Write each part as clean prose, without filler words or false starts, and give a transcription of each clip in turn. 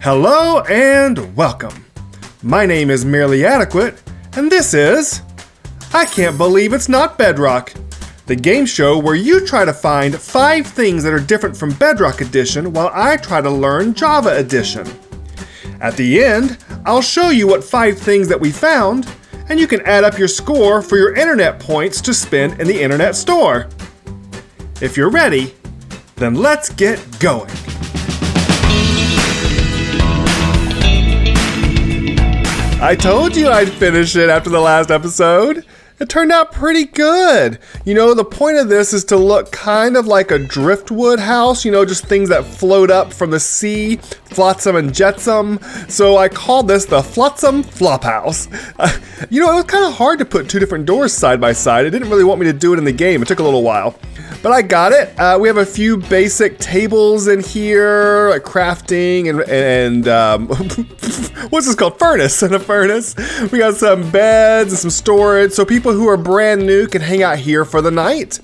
Hello and welcome. My name is Merely Adequate, and this is I Can't Believe It's Not Bedrock, the game show where you try to find 5 things that are different from Bedrock Edition while I try to learn Java Edition. At the end, I'll show you what 5 things that we found, and you can add up your score for your internet points to spend in the internet store. If you're ready, then let's get going. I told you I'd finish it after the last episode. It turned out pretty good. You know, the point of this is to look kind of like a driftwood house, you know, just things that float up from the sea, flotsam and jetsam. So I called this the Flotsam Flophouse. You know, it was kind of hard to put 2 different doors side by side. It didn't really want me to do it in the game. It took a little while. But I got it. We have a few basic tables in here, like crafting and what's this called? Furnace and a furnace. We got some beds and some storage, so people who are brand new can hang out here for the night.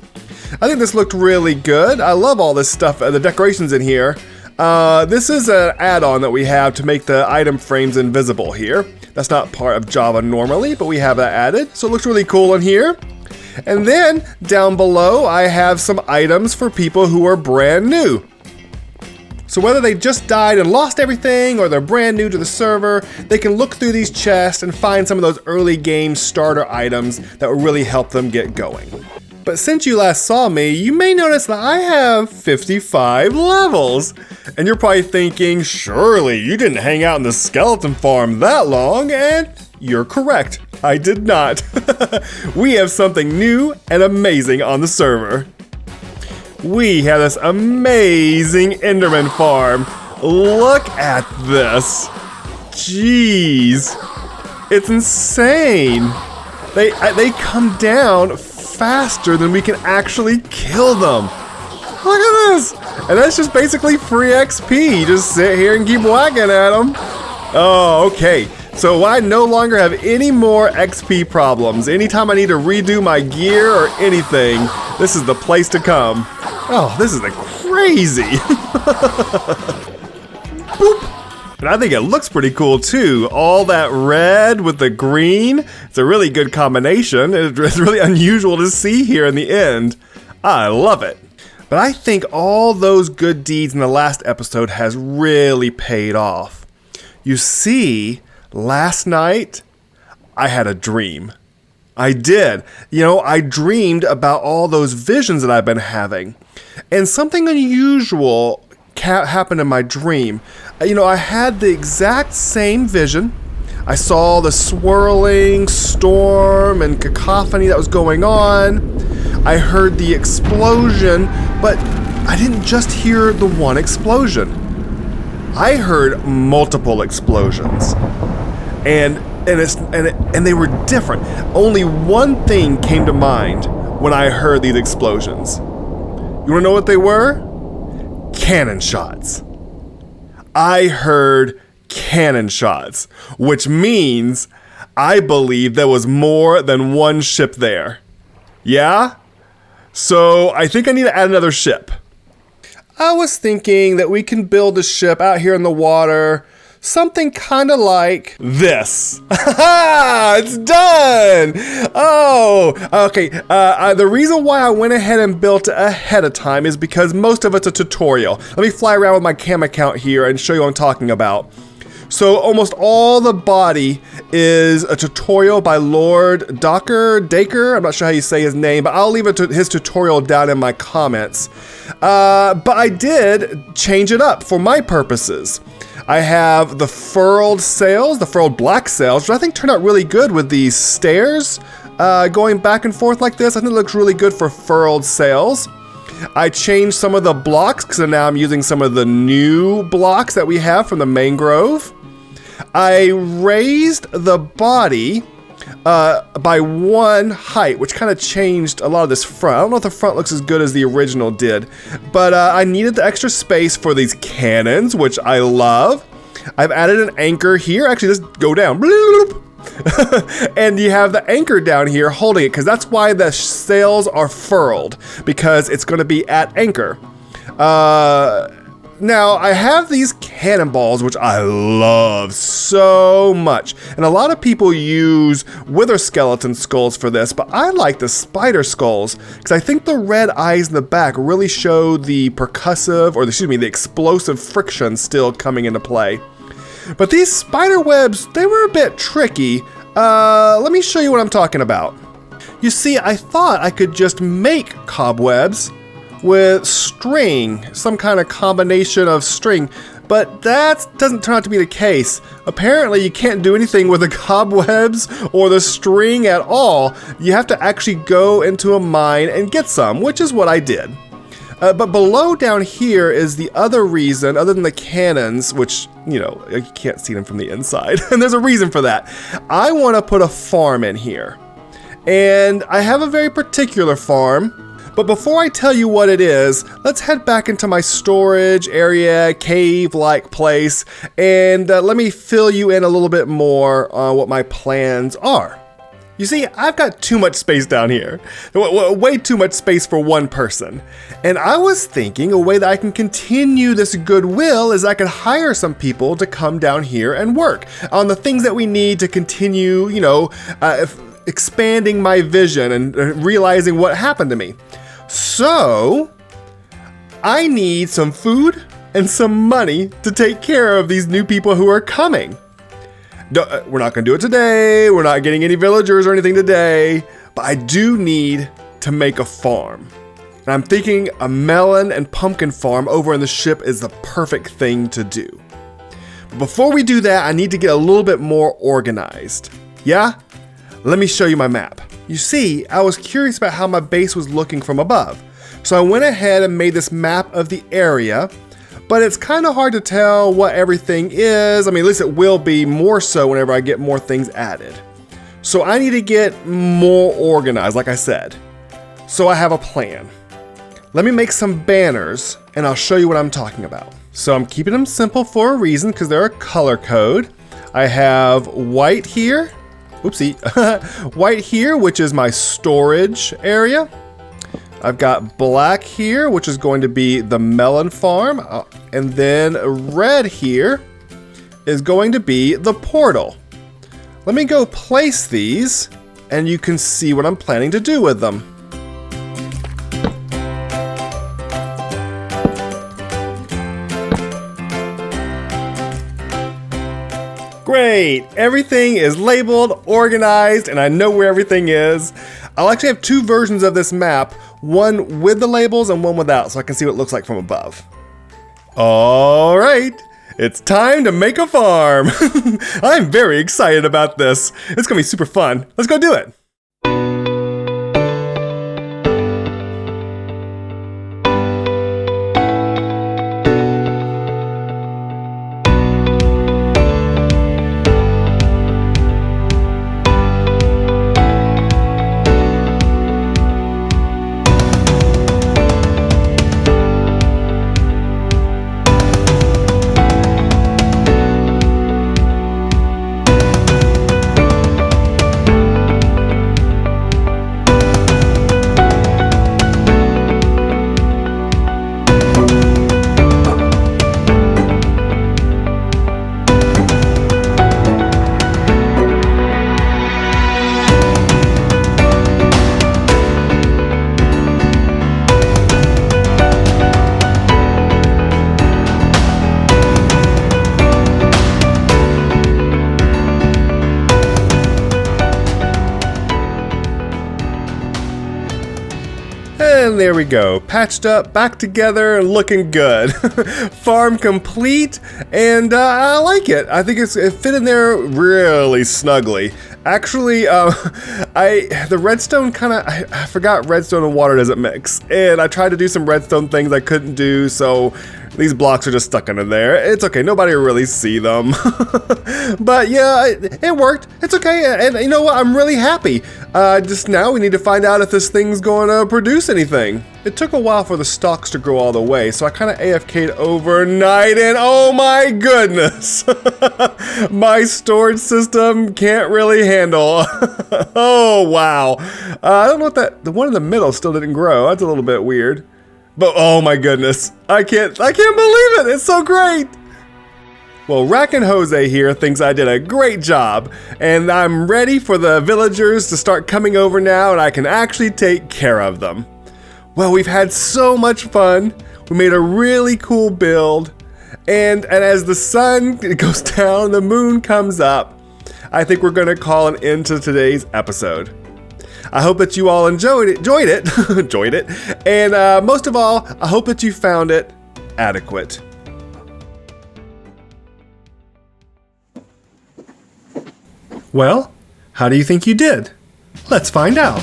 I think this looked really good. I love all this stuff, the decorations in here. This is an add-on that we have to make the item frames invisible here. That's not part of Java normally, but we have that added, so it looks really cool in here. And then, down below, I have some items for people who are brand new. So whether they just died and lost everything, or they're brand new to the server, they can look through these chests and find some of those early game starter items that will really help them get going. But since you last saw me, you may notice that I have 55 levels. And you're probably thinking, surely you didn't hang out in the skeleton farm that long, and you're correct. I did not. We have something new and amazing on the server. We have this amazing Enderman farm. Look at this. Jeez. It's insane. They come down faster than we can actually kill them. Look at this. And that's just basically free XP. You just sit here and keep whacking at them. Oh, okay. So I no longer have any more XP problems. Anytime I need to redo my gear or anything, this is the place to come. Oh, this is crazy. Boop. And I think it looks pretty cool too. All that red with the green. It's a really good combination. It's really unusual to see here in the end. I love it. But I think all those good deeds in the last episode has really paid off. You see, last night, I had a dream. I did. You know, I dreamed about all those visions that I've been having. And something unusual happened in my dream. You know, I had the exact same vision. I saw the swirling storm and cacophony that was going on. I heard the explosion, but I didn't just hear the one explosion. I heard multiple explosions. And they were different. Only one thing came to mind when I heard these explosions. You wanna know what they were? Cannon shots. I heard cannon shots, which means I believe there was more than one ship there. Yeah? So I think I need to add another ship. I was thinking that we can build a ship out here in the water, something kind of like this. It's done! Oh, okay. The reason why I went ahead and built it ahead of time is because most of it's a tutorial. Let me fly around with my cam account here and show you what I'm talking about. So almost all the body is a tutorial by Lord Dacre. I'm not sure how you say his name, but I'll leave his tutorial down in my comments. But I did change it up for my purposes. I have the furled sails, the furled black sails, which I think turned out really good with these stairs going back and forth like this. I think it looks really good for furled sails. I changed some of the blocks because now I'm using some of the new blocks that we have from the mangrove. I raised the body by 1 height, which kind of changed a lot of this front. I don't know if the front looks as good as the original did, but I needed the extra space for these cannons, which I love. I've added an anchor here. Actually, just go down. And you have the anchor down here holding it, because that's why the sails are furled, because it's going to be at anchor. Now, I have these cannonballs, which I love so much. And a lot of people use wither skeleton skulls for this, but I like the spider skulls because I think the red eyes in the back really show the percussive, or excuse me, the explosive friction still coming into play. But these spider webs, they were a bit tricky. Let me show you what I'm talking about. You see, I thought I could just make cobwebs with string, some kind of combination of string, but that doesn't turn out to be the case. Apparently you can't do anything with the cobwebs or the string at all. You have to actually go into a mine and get some, which is what I did. But below down here is the other reason, other than the cannons, which, you know, you can't see them from the inside, and there's a reason for that. I want to put a farm in here, and I have a very particular farm. But before I tell you what it is, let's head back into my storage area, cave-like place, and let me fill you in a little bit more on what my plans are. You see, I've got too much space down here. Way too much space for one person. And I was thinking a way that I can continue this goodwill is I could hire some people to come down here and work on the things that we need to continue, you know, expanding my vision and realizing what happened to me. So, I need some food and some money to take care of these new people who are coming. We're not going to do it today. We're not getting any villagers or anything today. But I do need to make a farm. And I'm thinking a melon and pumpkin farm over in the ship is the perfect thing to do. But before we do that, I need to get a little bit more organized. Yeah? Let me show you my map. You see, I was curious about how my base was looking from above. So I went ahead and made this map of the area, but it's kind of hard to tell what everything is. I mean, at least it will be more so whenever I get more things added. So I need to get more organized, like I said. So I have a plan. Let me make some banners and I'll show you what I'm talking about. So I'm keeping them simple for a reason because they're a color code. I have white here. Oopsie, white here, which is my storage area. I've got black here, which is going to be the melon farm. And then red here is going to be the portal. Let me go place these and you can see what I'm planning to do with them. Great, everything is labeled, organized, and I know where everything is. I'll actually have two versions of this map, one with the labels and one without, so I can see what it looks like from above. All right, it's time to make a farm. I'm very excited about this. It's gonna be super fun. Let's go do it. And there we go, patched up, back together, and looking good. Farm complete, and I like it. I think it fit in there really snugly. Actually, the redstone I forgot redstone and water doesn't mix. And I tried to do some redstone things I couldn't do, so these blocks are just stuck under there. It's okay, nobody will really see them. But yeah, it worked. It's okay, and you know what? I'm really happy. Just now we need to find out if this thing's going to produce anything. It took a while for the stalks to grow all the way, so I kind of AFK'd overnight, and oh my goodness! My storage system can't really handle. Oh wow. I don't know what the one in the middle still didn't grow. That's a little bit weird. But oh my goodness, I can't believe it. It's so great. Well, Rack and Jose here thinks I did a great job, and I'm ready for the villagers to start coming over now, and I can actually take care of them. Well, we've had so much fun. We made a really cool build, and as the sun goes down, the moon comes up, I think we're going to call an end to today's episode. I hope that you all enjoyed it, and most of all, I hope that you found it adequate. Well, how do you think you did? Let's find out.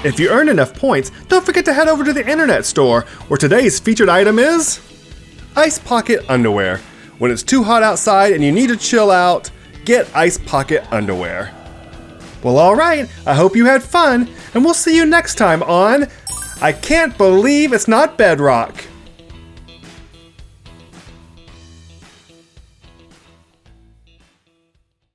If you earned enough points, don't forget to head over to the internet store, where today's featured item is Ice Pocket Underwear. When it's too hot outside and you need to chill out, get Ice Pocket Underwear. Well, alright, I hope you had fun, and we'll see you next time on I Can't Believe It's Not Bedrock.